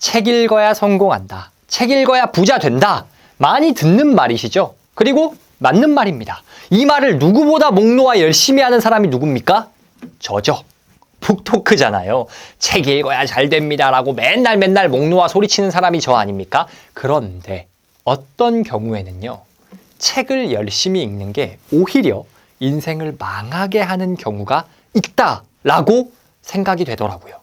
책 읽어야 성공한다. 책 읽어야 부자 된다. 많이 듣는 말이시죠? 그리고 맞는 말입니다. 이 말을 누구보다 목 놓아 열심히 하는 사람이 누굽니까? 저죠. 북토크잖아요. 책 읽어야 잘 됩니다라고 맨날 목 놓아 소리치는 사람이 저 아닙니까? 그런데 어떤 경우에는요. 책을 열심히 읽는 게 오히려 인생을 망하게 하는 경우가 있다라고 생각이 되더라고요.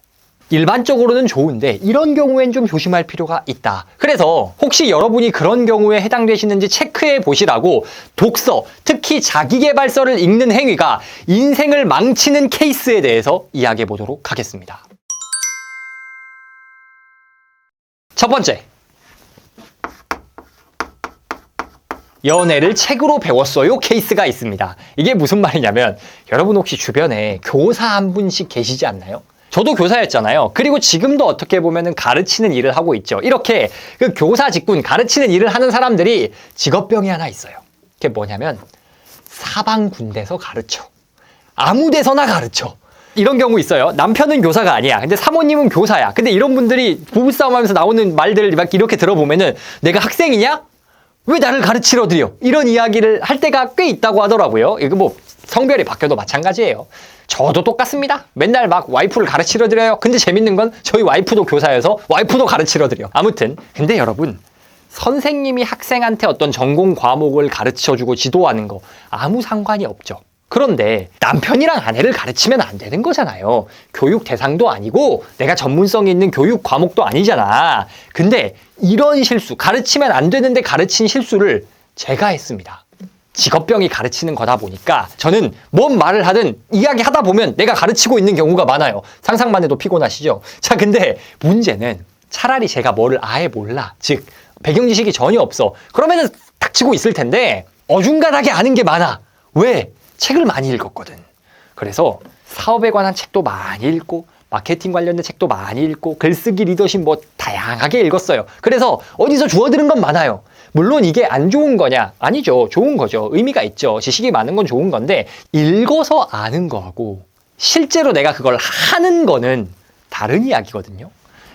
일반적으로는 좋은데 이런 경우엔 좀 조심할 필요가 있다. 그래서 혹시 여러분이 그런 경우에 해당되시는지 체크해 보시라고 독서, 특히 자기계발서를 읽는 행위가 인생을 망치는 케이스에 대해서 이야기해 보도록 하겠습니다. 첫 번째, 연애를 책으로 배웠어요 케이스가 있습니다. 이게 무슨 말이냐면 여러분 혹시 주변에 교사 한 분씩 계시지 않나요? 저도 교사였잖아요. 그리고 지금도 어떻게 보면은 가르치는 일을 하고 있죠. 이렇게 그 교사 직군 가르치는 일을 하는 사람들이 직업병이 하나 있어요. 그게 뭐냐면 사방 군데서 가르쳐. 아무 데서나 가르쳐. 이런 경우 있어요. 남편은 교사가 아니야. 근데 사모님은 교사야. 근데 이런 분들이 부부싸움 하면서 나오는 말들을 이렇게 들어보면은 내가 학생이냐? 왜 나를 가르치러 들여? 이런 이야기를 할 때가 꽤 있다고 하더라고요. 이거 뭐 성별이 바뀌어도 마찬가지예요. 저도 똑같습니다. 맨날 막 와이프를 가르치러 드려요. 근데 재밌는 건 저희 와이프도 교사여서 와이프도 가르치러 드려. 아무튼 근데 여러분 선생님이 학생한테 어떤 전공 과목을 가르쳐주고 지도하는 거 아무 상관이 없죠. 그런데 남편이랑 아내를 가르치면 안 되는 거잖아요. 교육 대상도 아니고 내가 전문성이 있는 교육 과목도 아니잖아. 근데 이런 실수, 가르치면 안 되는데 가르친 실수를 제가 했습니다. 직업병이 가르치는 거다 보니까 저는 뭔 말을 하든 이야기하다 보면 내가 가르치고 있는 경우가 많아요. 상상만 해도 피곤하시죠? 자, 근데 문제는 차라리 제가 뭐를 아예 몰라. 즉, 배경 지식이 전혀 없어. 그러면은 닥치고 있을 텐데 어중간하게 아는 게 많아. 왜? 책을 많이 읽었거든. 그래서 사업에 관한 책도 많이 읽고 마케팅 관련된 책도 많이 읽고 글쓰기 리더십 뭐 다양하게 읽었어요. 그래서 어디서 주워들은 건 많아요. 물론 이게 안 좋은 거냐? 아니죠. 좋은 거죠. 의미가 있죠. 지식이 많은 건 좋은 건데 읽어서 아는 거하고 실제로 내가 그걸 하는 거는 다른 이야기거든요.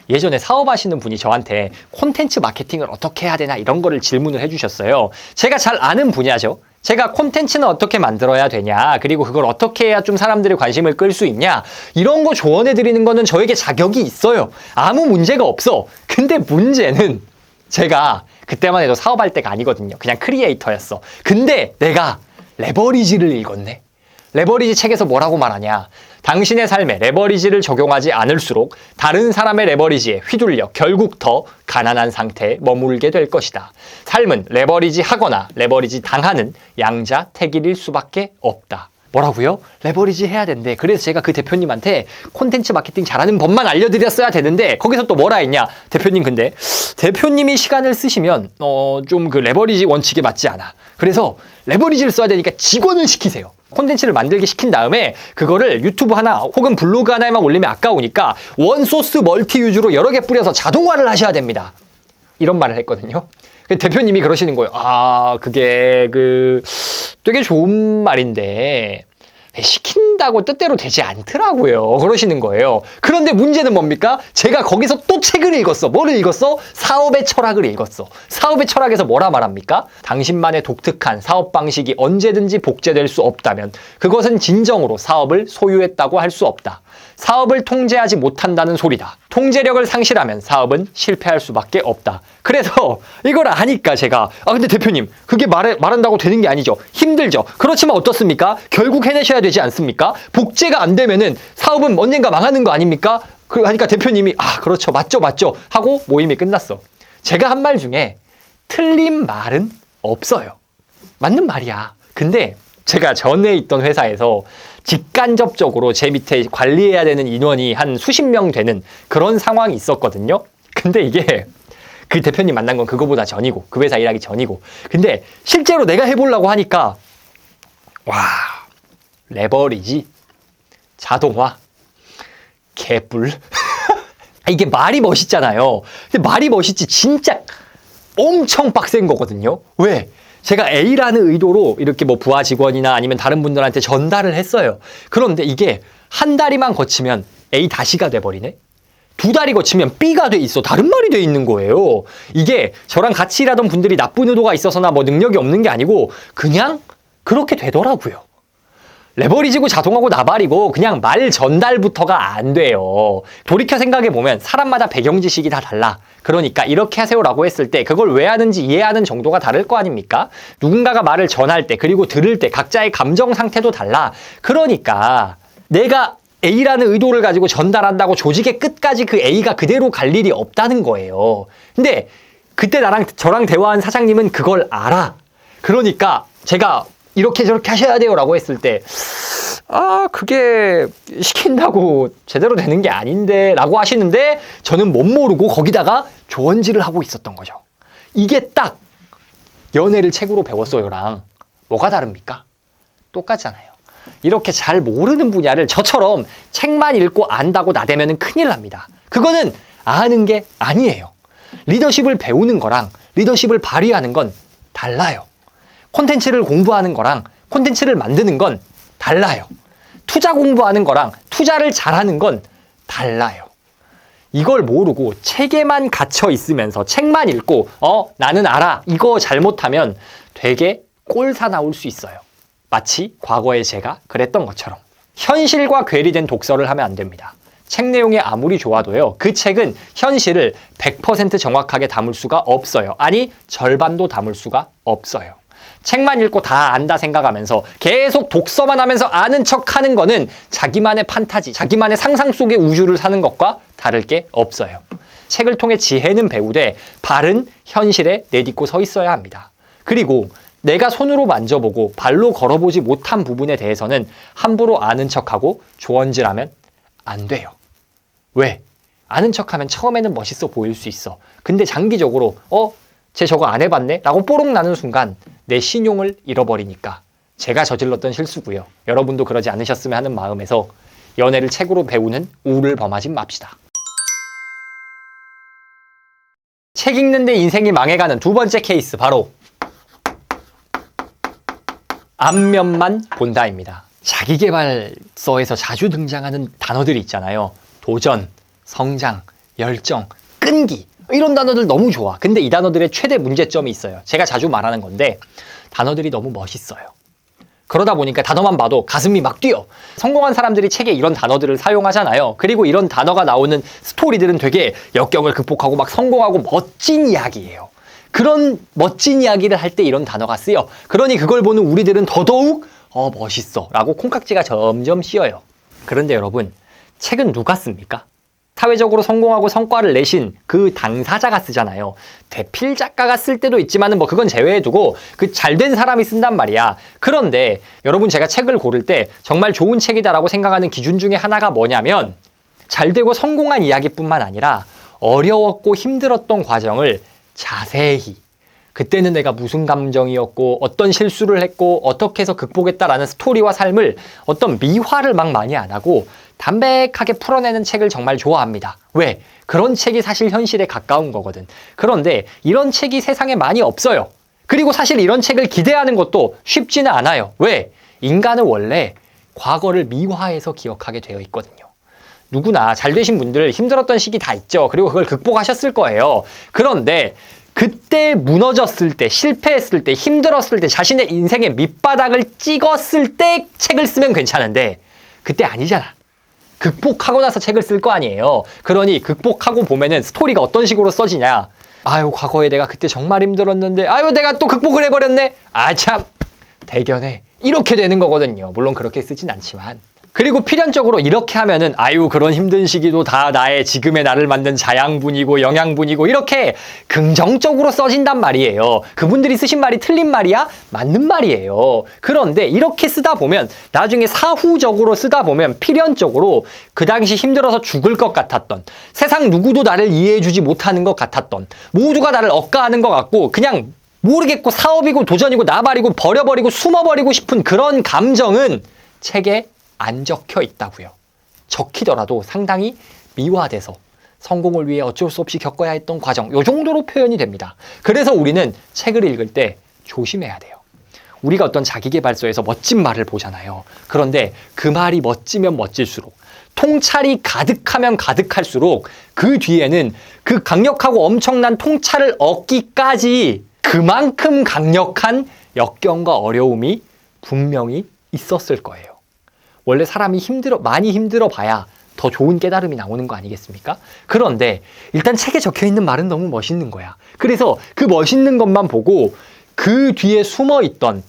예전에 사업하시는 분이 저한테 콘텐츠 마케팅을 어떻게 해야 되나 이런 거를 질문을 해주셨어요. 제가 잘 아는 분야죠. 제가 콘텐츠는 어떻게 만들어야 되냐, 그리고 그걸 어떻게 해야 좀 사람들의 관심을 끌 수 있냐, 이런 거 조언해 드리는 거는 저에게 자격이 있어요. 아무 문제가 없어. 근데 문제는 제가 그때만 해도 사업할 때가 아니거든요. 그냥 크리에이터였어. 근데 내가 레버리지를 읽었네. 레버리지 책에서 뭐라고 말하냐. 당신의 삶에 레버리지를 적용하지 않을수록 다른 사람의 레버리지에 휘둘려 결국 더 가난한 상태에 머물게 될 것이다. 삶은 레버리지 하거나 레버리지 당하는 양자택일일 수밖에 없다. 뭐라고요? 레버리지 해야 된대. 그래서 제가 그 대표님한테 콘텐츠 마케팅 잘하는 법만 알려드렸어야 되는데 거기서 또 뭐라 했냐. 대표님 근데 대표님이 시간을 쓰시면 좀 그 레버리지 원칙에 맞지 않아. 그래서 레버리지를 써야 되니까 직원을 시키세요. 콘텐츠를 만들게 시킨 다음에 그거를 유튜브 하나 혹은 블로그 하나에만 올리면 아까우니까 원소스 멀티 유즈로 여러 개 뿌려서 자동화를 하셔야 됩니다. 이런 말을 했거든요. 대표님이 그러시는 거예요. 아, 그게 되게 좋은 말인데 시킨다고 뜻대로 되지 않더라고요. 그러시는 거예요. 그런데 문제는 뭡니까? 제가 거기서 또 책을 읽었어. 뭐를 읽었어? 사업의 철학을 읽었어. 사업의 철학에서 뭐라 말합니까? 당신만의 독특한 사업 방식이 언제든지 복제될 수 없다면 그것은 진정으로 사업을 소유했다고 할 수 없다. 사업을 통제하지 못한다는 소리다. 통제력을 상실하면 사업은 실패할 수밖에 없다. 그래서 이걸 아니까 제가 근데 대표님 그게 말한다고 되는 게 아니죠. 힘들죠. 그렇지만 어떻습니까? 결국 해내셔야 되지 않습니까? 복제가 안 되면은 사업은 언젠가 망하는 거 아닙니까? 그러니까 대표님이 그렇죠. 맞죠 하고 모임이 끝났어. 제가 한 말 중에 틀린 말은 없어요. 맞는 말이야. 근데 제가 전에 있던 회사에서 직간접적으로 제 밑에 관리해야 되는 인원이 한 수십 명 되는 그런 상황이 있었거든요. 근데 이게 그 대표님 만난 건 그거보다 전이고 그 회사 일하기 전이고 근데 실제로 내가 해보려고 하니까 레버리지, 자동화, 개뿔 이게 말이 멋있잖아요. 근데 말이 멋있지 진짜 엄청 빡센 거거든요. 왜? 제가 A라는 의도로 이렇게 뭐 부하 직원이나 아니면 다른 분들한테 전달을 했어요. 그런데 이게 한 다리만 거치면 A-가 돼버리네. 두 다리 거치면 B가 돼 있어. 다른 말이 돼 있는 거예요. 이게 저랑 같이 일하던 분들이 나쁜 의도가 있어서나 뭐 능력이 없는 게 아니고 그냥 그렇게 되더라고요. 레버리지고 자동하고 나발이고 그냥 말 전달부터가 안 돼요. 돌이켜 생각해보면 사람마다 배경 지식이 다 달라. 그러니까 이렇게 하세요라고 했을 때 그걸 왜 하는지 이해하는 정도가 다를 거 아닙니까? 누군가가 말을 전할 때 그리고 들을 때 각자의 감정 상태도 달라. 그러니까 내가 A라는 의도를 가지고 전달한다고 조직의 끝까지 그 A가 그대로 갈 일이 없다는 거예요. 근데 그때 저랑 대화한 사장님은 그걸 알아. 그러니까 제가 이렇게 저렇게 하셔야 돼요 라고 했을 때 그게 시킨다고 제대로 되는 게 아닌데 라고 하시는데 저는 못 모르고 거기다가 조언질을 하고 있었던 거죠. 이게 딱 연애를 책으로 배웠어요랑 뭐가 다릅니까? 똑같잖아요. 이렇게 잘 모르는 분야를 저처럼 책만 읽고 안다고 나대면 큰일 납니다. 그거는 아는 게 아니에요. 리더십을 배우는 거랑 리더십을 발휘하는 건 달라요. 콘텐츠를 공부하는 거랑 콘텐츠를 만드는 건 달라요. 투자 공부하는 거랑 투자를 잘하는 건 달라요. 이걸 모르고 책에만 갇혀 있으면서 책만 읽고 나는 알아 이거 잘못하면 되게 꼴사 나올 수 있어요. 마치 과거에 제가 그랬던 것처럼. 현실과 괴리된 독서를 하면 안 됩니다. 책 내용이 아무리 좋아도요. 그 책은 현실을 100% 정확하게 담을 수가 없어요. 아니 절반도 담을 수가 없어요. 책만 읽고 다 안다 생각하면서 계속 독서만 하면서 아는 척하는 거는 자기만의 판타지, 자기만의 상상 속의 우주를 사는 것과 다를 게 없어요. 책을 통해 지혜는 배우되 발은 현실에 내딛고 서 있어야 합니다. 그리고 내가 손으로 만져보고 발로 걸어보지 못한 부분에 대해서는 함부로 아는 척하고 조언질하면 안 돼요. 왜? 아는 척하면 처음에는 멋있어 보일 수 있어. 근데 장기적으로 쟤 저거 안 해봤네? 라고 뽀록 나는 순간 내 신용을 잃어버리니까 제가 저질렀던 실수고요. 여러분도 그러지 않으셨으면 하는 마음에서 연애를 책으로 배우는 우를 범하지 맙시다. 책 읽는데 인생이 망해가는 두 번째 케이스 바로 앞면만 본다입니다. 자기계발서에서 자주 등장하는 단어들이 있잖아요. 도전, 성장, 열정, 끈기 이런 단어들 너무 좋아. 근데 이 단어들의 최대 문제점이 있어요. 제가 자주 말하는 건데 단어들이 너무 멋있어요. 그러다 보니까 단어만 봐도 가슴이 막 뛰어. 성공한 사람들이 책에 이런 단어들을 사용하잖아요. 그리고 이런 단어가 나오는 스토리들은 되게 역경을 극복하고 막 성공하고 멋진 이야기예요. 그런 멋진 이야기를 할 때 이런 단어가 쓰여. 그러니 그걸 보는 우리들은 더더욱 멋있어 라고 콩깍지가 점점 씌어요. 그런데 여러분, 책은 누가 씁니까? 사회적으로 성공하고 성과를 내신 그 당사자가 쓰잖아요. 대필 작가가 쓸 때도 있지만은 뭐 그건 제외해두고 그 잘된 사람이 쓴단 말이야. 그런데 여러분 제가 책을 고를 때 정말 좋은 책이다라고 생각하는 기준 중에 하나가 뭐냐면 잘되고 성공한 이야기뿐만 아니라 어려웠고 힘들었던 과정을 자세히 그때는 내가 무슨 감정이었고 어떤 실수를 했고 어떻게 해서 극복했다라는 스토리와 삶을 어떤 미화를 막 많이 안 하고 담백하게 풀어내는 책을 정말 좋아합니다. 왜? 그런 책이 사실 현실에 가까운 거거든. 그런데 이런 책이 세상에 많이 없어요. 그리고 사실 이런 책을 기대하는 것도 쉽지는 않아요. 왜? 인간은 원래 과거를 미화해서 기억하게 되어 있거든요. 누구나 잘 되신 분들 힘들었던 시기 다 있죠. 그리고 그걸 극복하셨을 거예요. 그런데 그때 무너졌을 때, 실패했을 때, 힘들었을 때, 자신의 인생의 밑바닥을 찍었을 때 책을 쓰면 괜찮은데 그때 아니잖아. 극복하고 나서 책을 쓸 거 아니에요. 그러니 극복하고 보면은 스토리가 어떤 식으로 써지냐. 아유, 과거에 내가 그때 정말 힘들었는데 아유, 내가 또 극복을 해버렸네. 아, 참 대견해. 이렇게 되는 거거든요. 물론 그렇게 쓰진 않지만. 그리고 필연적으로 이렇게 하면은 아유, 그런 힘든 시기도 다 나의 지금의 나를 만든 자양분이고 영양분이고 이렇게 긍정적으로 써진단 말이에요. 그분들이 쓰신 말이 틀린 말이야? 맞는 말이에요. 그런데 이렇게 쓰다 보면 나중에 사후적으로 쓰다 보면 필연적으로 그 당시 힘들어서 죽을 것 같았던, 세상 누구도 나를 이해해주지 못하는 것 같았던, 모두가 나를 억까하는 것 같고 그냥 모르겠고 사업이고 도전이고 나발이고 버려버리고 숨어버리고 싶은 그런 감정은 책에 안 적혀 있다고요. 적히더라도 상당히 미화돼서 성공을 위해 어쩔 수 없이 겪어야 했던 과정, 요 정도로 표현이 됩니다. 그래서 우리는 책을 읽을 때 조심해야 돼요. 우리가 어떤 자기계발서에서 멋진 말을 보잖아요. 그런데 그 말이 멋지면 멋질수록 통찰이 가득하면 가득할수록 그 뒤에는 그 강력하고 엄청난 통찰을 얻기까지 그만큼 강력한 역경과 어려움이 분명히 있었을 거예요. 원래 사람이 많이 힘들어 봐야 더 좋은 깨달음이 나오는 거 아니겠습니까? 그런데 일단 책에 적혀 있는 말은 너무 멋있는 거야. 그래서 그 멋있는 것만 보고 그 뒤에 숨어 있던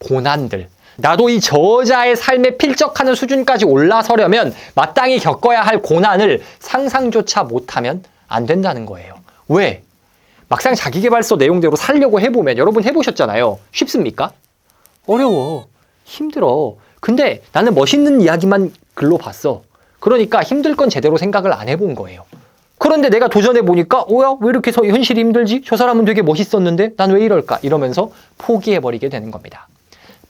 고난들, 나도 이 저자의 삶에 필적하는 수준까지 올라서려면 마땅히 겪어야 할 고난을 상상조차 못하면 안 된다는 거예요. 왜? 막상 자기계발서 내용대로 살려고 해보면, 여러분 해보셨잖아요. 쉽습니까? 어려워. 힘들어. 근데 나는 멋있는 이야기만 글로 봤어. 그러니까 힘들 건 제대로 생각을 안 해본 거예요. 그런데 내가 도전해보니까 왜 이렇게 현실이 힘들지? 저 사람은 되게 멋있었는데 난 왜 이럴까? 이러면서 포기해버리게 되는 겁니다.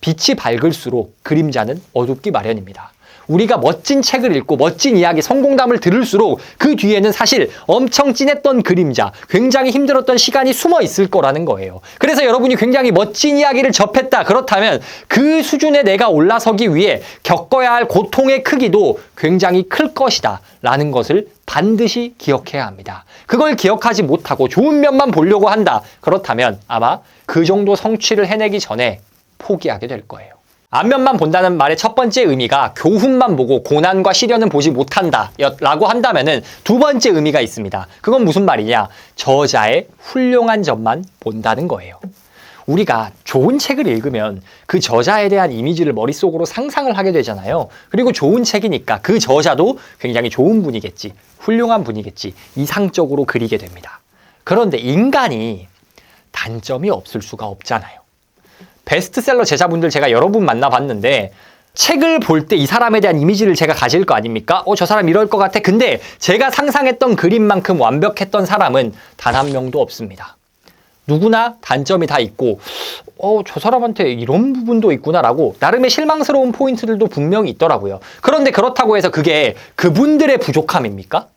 빛이 밝을수록 그림자는 어둡기 마련입니다. 우리가 멋진 책을 읽고 멋진 이야기, 성공담을 들을수록 그 뒤에는 사실 엄청 진했던 그림자, 굉장히 힘들었던 시간이 숨어 있을 거라는 거예요. 그래서 여러분이 굉장히 멋진 이야기를 접했다. 그렇다면 그 수준에 내가 올라서기 위해 겪어야 할 고통의 크기도 굉장히 클 것이다 라는 것을 반드시 기억해야 합니다. 그걸 기억하지 못하고 좋은 면만 보려고 한다. 그렇다면 아마 그 정도 성취를 해내기 전에 포기하게 될 거예요. 앞면만 본다는 말의 첫 번째 의미가 교훈만 보고 고난과 시련은 보지 못한다 라고 한다면은 두 번째 의미가 있습니다. 그건 무슨 말이냐? 저자의 훌륭한 점만 본다는 거예요. 우리가 좋은 책을 읽으면 그 저자에 대한 이미지를 머릿속으로 상상을 하게 되잖아요. 그리고 좋은 책이니까 그 저자도 굉장히 좋은 분이겠지, 훌륭한 분이겠지, 이상적으로 그리게 됩니다. 그런데 인간이 단점이 없을 수가 없잖아요. 베스트셀러 제자분들 제가 여러 분 만나봤는데 책을 볼 때 이 사람에 대한 이미지를 제가 가질 거 아닙니까? 저 사람 이럴 것 같아. 근데 제가 상상했던 그림만큼 완벽했던 사람은 단 한 명도 없습니다. 누구나 단점이 다 있고 저 사람한테 이런 부분도 있구나라고 나름의 실망스러운 포인트들도 분명히 있더라고요. 그런데 그렇다고 해서 그게 그분들의 부족함입니까?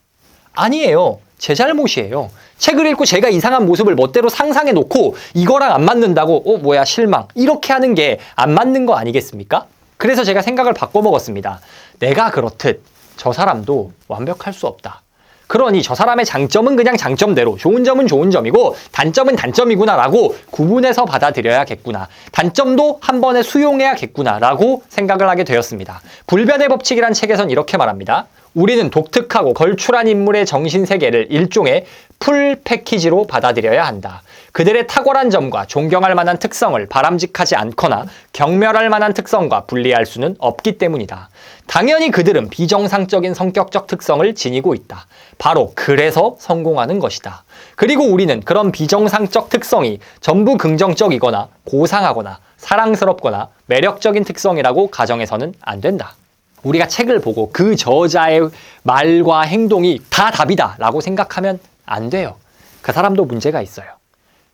아니에요. 제 잘못이에요. 책을 읽고 제가 이상한 모습을 멋대로 상상해 놓고 이거랑 안 맞는다고 뭐야 실망 이렇게 하는 게 안 맞는 거 아니겠습니까? 그래서 제가 생각을 바꿔 먹었습니다. 내가 그렇듯 저 사람도 완벽할 수 없다. 그러니 저 사람의 장점은 그냥 장점대로, 좋은 점은 좋은 점이고 단점은 단점이구나 라고 구분해서 받아들여야겠구나. 단점도 한 번에 수용해야겠구나 라고 생각을 하게 되었습니다. 불변의 법칙이란 책에선 이렇게 말합니다. 우리는 독특하고 걸출한 인물의 정신세계를 일종의 풀 패키지로 받아들여야 한다. 그들의 탁월한 점과 존경할 만한 특성을 바람직하지 않거나 경멸할 만한 특성과 분리할 수는 없기 때문이다. 당연히 그들은 비정상적인 성격적 특성을 지니고 있다. 바로 그래서 성공하는 것이다. 그리고 우리는 그런 비정상적 특성이 전부 긍정적이거나 고상하거나 사랑스럽거나 매력적인 특성이라고 가정해서는 안 된다. 우리가 책을 보고 그 저자의 말과 행동이 다 답이다 라고 생각하면 안 돼요. 그 사람도 문제가 있어요.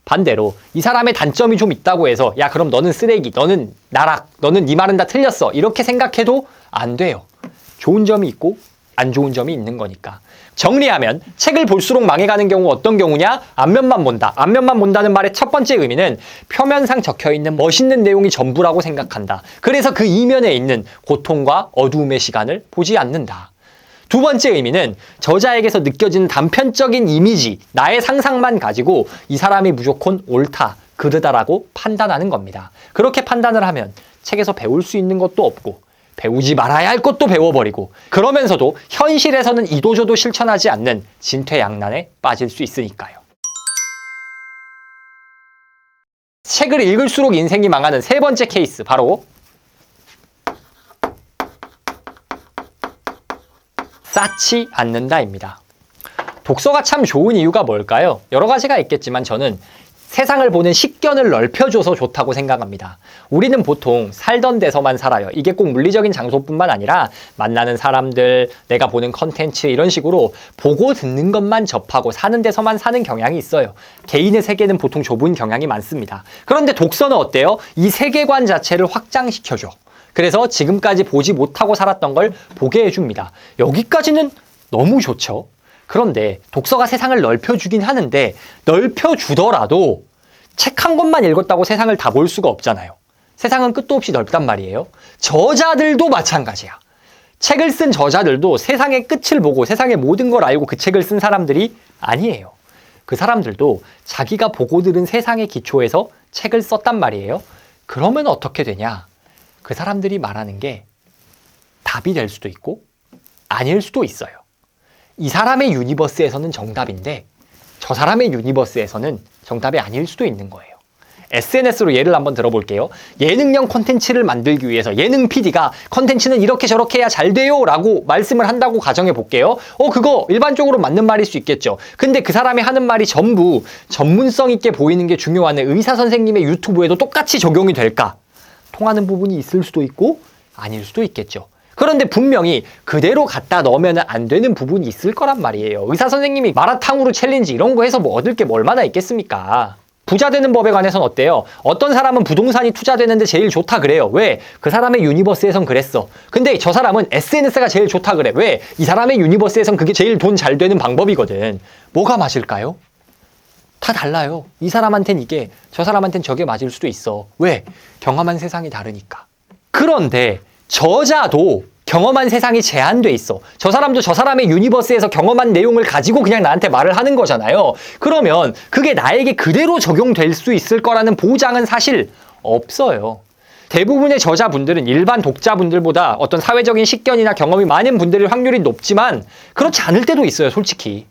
반대로 이 사람의 단점이 좀 있다고 해서 야 그럼 너는 쓰레기, 너는 나락, 너는 네 말은 다 틀렸어 이렇게 생각해도 안 돼요. 좋은 점이 있고 안 좋은 점이 있는 거니까. 정리하면 책을 볼수록 망해가는 경우 어떤 경우냐? 앞면만 본다. 앞면만 본다는 말의 첫 번째 의미는 표면상 적혀있는 멋있는 내용이 전부라고 생각한다. 그래서 그 이면에 있는 고통과 어두움의 시간을 보지 않는다. 두 번째 의미는 저자에게서 느껴지는 단편적인 이미지, 나의 상상만 가지고 이 사람이 무조건 옳다, 그르다라고 판단하는 겁니다. 그렇게 판단을 하면 책에서 배울 수 있는 것도 없고 배우지 말아야 할 것도 배워버리고 그러면서도 현실에서는 이도저도 실천하지 않는 진퇴양난에 빠질 수 있으니까요. 책을 읽을수록 인생이 망하는 세 번째 케이스, 바로 쌓지 않는다입니다. 독서가 참 좋은 이유가 뭘까요? 여러 가지가 있겠지만 저는 세상을 보는 식견을 넓혀줘서 좋다고 생각합니다. 우리는 보통 살던 데서만 살아요. 이게 꼭 물리적인 장소뿐만 아니라 만나는 사람들, 내가 보는 컨텐츠 이런 식으로 보고 듣는 것만 접하고 사는 데서만 사는 경향이 있어요. 개인의 세계는 보통 좁은 경향이 많습니다. 그런데 독서는 어때요? 이 세계관 자체를 확장시켜줘. 그래서 지금까지 보지 못하고 살았던 걸 보게 해줍니다. 여기까지는 너무 좋죠. 그런데 독서가 세상을 넓혀주긴 하는데 넓혀주더라도 책 한 권만 읽었다고 세상을 다 볼 수가 없잖아요. 세상은 끝도 없이 넓단 말이에요. 저자들도 마찬가지야. 책을 쓴 저자들도 세상의 끝을 보고 세상의 모든 걸 알고 그 책을 쓴 사람들이 아니에요. 그 사람들도 자기가 보고 들은 세상의 기초에서 책을 썼단 말이에요. 그러면 어떻게 되냐? 그 사람들이 말하는 게 답이 될 수도 있고 아닐 수도 있어요. 이 사람의 유니버스에서는 정답인데 저 사람의 유니버스에서는 정답이 아닐 수도 있는 거예요. SNS로 예를 한번 들어볼게요. 예능형 콘텐츠를 만들기 위해서 예능 PD가 콘텐츠는 이렇게 저렇게 해야 잘 돼요 라고 말씀을 한다고 가정해 볼게요. 그거 일반적으로 맞는 말일 수 있겠죠. 근데 그 사람이 하는 말이 전부 전문성 있게 보이는 게 중요한 의사 선생님의 유튜브에도 똑같이 적용이 될까? 통하는 부분이 있을 수도 있고 아닐 수도 있겠죠. 그런데 분명히 그대로 갖다 넣으면 안 되는 부분이 있을 거란 말이에요. 의사 선생님이 마라탕으로 챌린지 이런 거 해서 뭐 얻을 게 얼마나 있겠습니까? 부자 되는 법에 관해서는 어때요? 어떤 사람은 부동산이 투자되는데 제일 좋다 그래요. 왜? 그 사람의 유니버스에선 그랬어. 근데 저 사람은 SNS가 제일 좋다 그래. 왜? 이 사람의 유니버스에선 그게 제일 돈 잘 되는 방법이거든. 뭐가 맞을까요? 다 달라요. 이 사람한텐 이게, 저 사람한텐 저게 맞을 수도 있어. 왜? 경험한 세상이 다르니까. 그런데 저자도 경험한 세상이 제한돼 있어. 저 사람도 저 사람의 유니버스에서 경험한 내용을 가지고 그냥 나한테 말을 하는 거잖아요. 그러면 그게 나에게 그대로 적용될 수 있을 거라는 보장은 사실 없어요. 대부분의 저자분들은 일반 독자분들보다 어떤 사회적인 식견이나 경험이 많은 분들일 확률이 높지만 그렇지 않을 때도 있어요, 솔직히.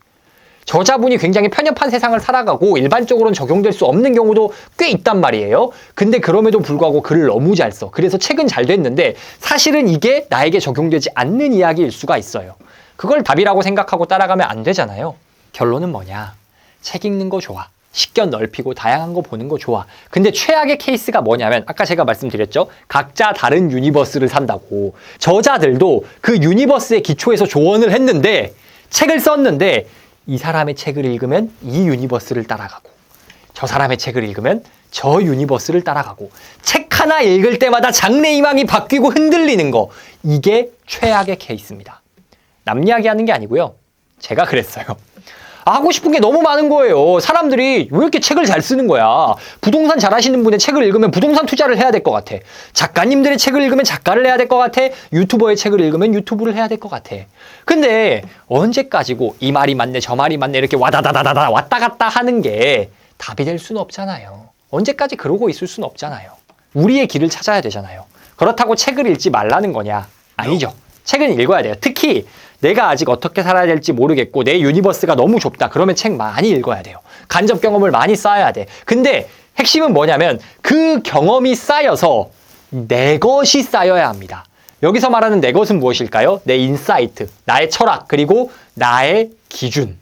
저자분이 굉장히 편협한 세상을 살아가고 일반적으로는 적용될 수 없는 경우도 꽤 있단 말이에요. 근데 그럼에도 불구하고 글을 너무 잘 써. 그래서 책은 잘 됐는데 사실은 이게 나에게 적용되지 않는 이야기일 수가 있어요. 그걸 답이라고 생각하고 따라가면 안 되잖아요. 결론은 뭐냐? 책 읽는 거 좋아. 식견 넓히고 다양한 거 보는 거 좋아. 근데 최악의 케이스가 뭐냐면 아까 제가 말씀드렸죠? 각자 다른 유니버스를 산다고. 저자들도 그 유니버스의 기초에서 조언을 했는데 책을 썼는데 이 사람의 책을 읽으면 이 유니버스를 따라가고 저 사람의 책을 읽으면 저 유니버스를 따라가고 책 하나 읽을 때마다 장래희망이 바뀌고 흔들리는 거, 이게 최악의 케이스입니다. 남 이야기하는 게 아니고요. 제가 그랬어요. 하고 싶은 게 너무 많은 거예요. 사람들이 왜 이렇게 책을 잘 쓰는 거야? 부동산 잘하시는 분의 책을 읽으면 부동산 투자를 해야 될 것 같아. 작가님들의 책을 읽으면 작가를 해야 될 것 같아. 유튜버의 책을 읽으면 유튜브를 해야 될 것 같아. 근데 언제까지고 이 말이 맞네 저 말이 맞네 이렇게 와다다다다다 왔다 갔다 하는 게 답이 될 수는 없잖아요. 언제까지 그러고 있을 수는 없잖아요. 우리의 길을 찾아야 되잖아요. 그렇다고 책을 읽지 말라는 거냐? 아니죠. 책은 읽어야 돼요. 특히 내가 아직 어떻게 살아야 될지 모르겠고 내 유니버스가 너무 좁다. 그러면 책 많이 읽어야 돼요. 간접 경험을 많이 쌓아야 돼. 근데 핵심은 뭐냐면 그 경험이 쌓여서 내 것이 쌓여야 합니다. 여기서 말하는 내 것은 무엇일까요? 내 인사이트, 나의 철학, 그리고 나의 기준.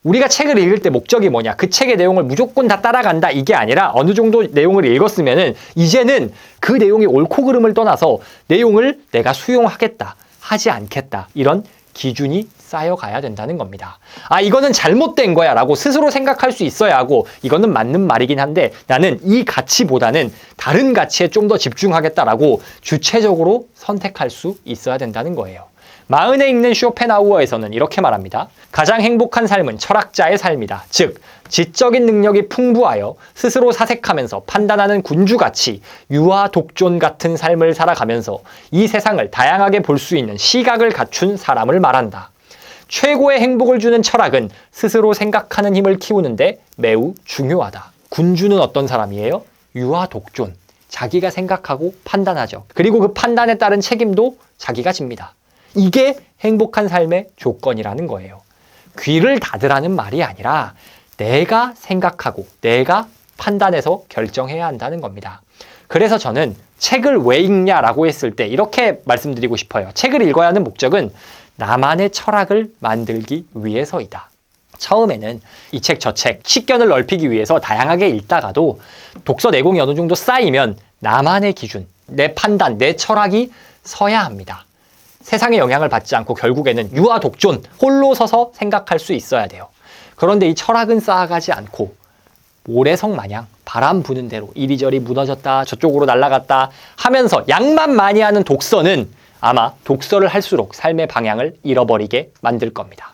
우리가 책을 읽을 때 목적이 뭐냐? 그 책의 내용을 무조건 다 따라간다 이게 아니라 어느 정도 내용을 읽었으면은 이제는 그 내용의 옳고 그름을 떠나서 내용을 내가 수용하겠다, 하지 않겠다 이런 기준이 쌓여가야 된다는 겁니다. 이거는 잘못된 거야 라고 스스로 생각할 수 있어야 하고 이거는 맞는 말이긴 한데 나는 이 가치보다는 다른 가치에 좀 더 집중하겠다라고 주체적으로 선택할 수 있어야 된다는 거예요. 마흔에 읽는 쇼펜하우어에서는 이렇게 말합니다. 가장 행복한 삶은 철학자의 삶이다. 즉, 지적인 능력이 풍부하여 스스로 사색하면서 판단하는 군주같이 유아 독존 같은 삶을 살아가면서 이 세상을 다양하게 볼 수 있는 시각을 갖춘 사람을 말한다. 최고의 행복을 주는 철학은 스스로 생각하는 힘을 키우는데 매우 중요하다. 군주는 어떤 사람이에요? 유아 독존. 자기가 생각하고 판단하죠. 그리고 그 판단에 따른 책임도 자기가 집니다. 이게 행복한 삶의 조건이라는 거예요. 귀를 닫으라는 말이 아니라 내가 생각하고 내가 판단해서 결정해야 한다는 겁니다. 그래서 저는 책을 왜 읽냐라고 했을 때 이렇게 말씀드리고 싶어요. 책을 읽어야 하는 목적은 나만의 철학을 만들기 위해서이다. 처음에는 이 책 저 책 식견을 넓히기 위해서 다양하게 읽다가도 독서 내공이 어느 정도 쌓이면 나만의 기준, 내 판단, 내 철학이 서야 합니다. 세상의 영향을 받지 않고 결국에는 유아 독존, 홀로 서서 생각할 수 있어야 돼요. 그런데 이 철학은 쌓아가지 않고 모래성 마냥 바람 부는 대로 이리저리 무너졌다 저쪽으로 날아갔다 하면서 양만 많이 하는 독서는 아마 독서를 할수록 삶의 방향을 잃어버리게 만들 겁니다.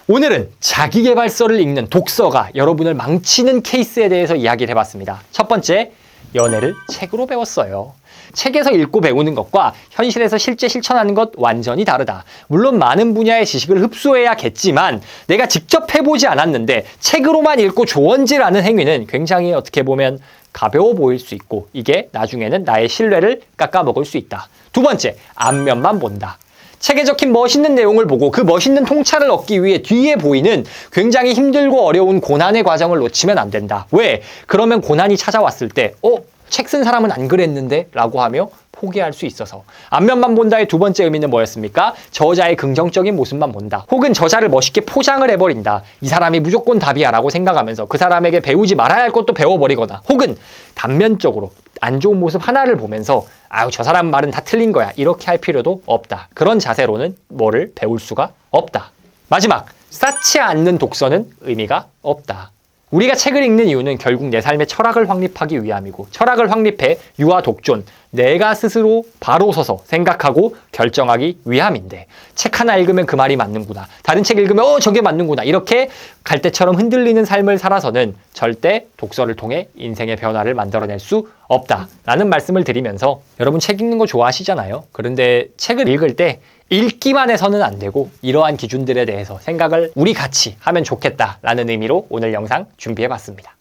오늘은 자기계발서를 읽는 독서가 여러분을 망치는 케이스에 대해서 이야기를 해봤습니다. 첫 번째, 연애를 책으로 배웠어요. 책에서 읽고 배우는 것과 현실에서 실제 실천하는 것 완전히 다르다. 물론 많은 분야의 지식을 흡수해야겠지만 내가 직접 해보지 않았는데 책으로만 읽고 조언질하는 행위는 굉장히 어떻게 보면 가벼워 보일 수 있고 이게 나중에는 나의 신뢰를 깎아먹을 수 있다. 두 번째, 앞면만 본다. 책에 적힌 멋있는 내용을 보고 그 멋있는 통찰을 얻기 위해 뒤에 보이는 굉장히 힘들고 어려운 고난의 과정을 놓치면 안 된다. 왜? 그러면 고난이 찾아왔을 때 책 쓴 사람은 안 그랬는데? 라고 하며 포기할 수 있어서. 앞면만 본다의 두 번째 의미는 뭐였습니까? 저자의 긍정적인 모습만 본다. 혹은 저자를 멋있게 포장을 해버린다. 이 사람이 무조건 답이야 라고 생각하면서 그 사람에게 배우지 말아야 할 것도 배워버리거나 혹은 단면적으로 안 좋은 모습 하나를 보면서 아유 저 사람 말은 다 틀린 거야 이렇게 할 필요도 없다. 그런 자세로는 뭐를 배울 수가 없다. 마지막, 쌓지 않는 독서는 의미가 없다. 우리가 책을 읽는 이유는 결국 내 삶의 철학을 확립하기 위함이고 철학을 확립해 유아 독존, 내가 스스로 바로 서서 생각하고 결정하기 위함인데 책 하나 읽으면 그 말이 맞는구나. 다른 책 읽으면 저게 맞는구나. 이렇게 갈대처럼 흔들리는 삶을 살아서는 절대 독서를 통해 인생의 변화를 만들어낼 수 없다라는 말씀을 드리면서 여러분 책 읽는 거 좋아하시잖아요. 그런데 책을 읽을 때 읽기만 해서는 안 되고 이러한 기준들에 대해서 생각을 우리 같이 하면 좋겠다라는 의미로 오늘 영상 준비해봤습니다.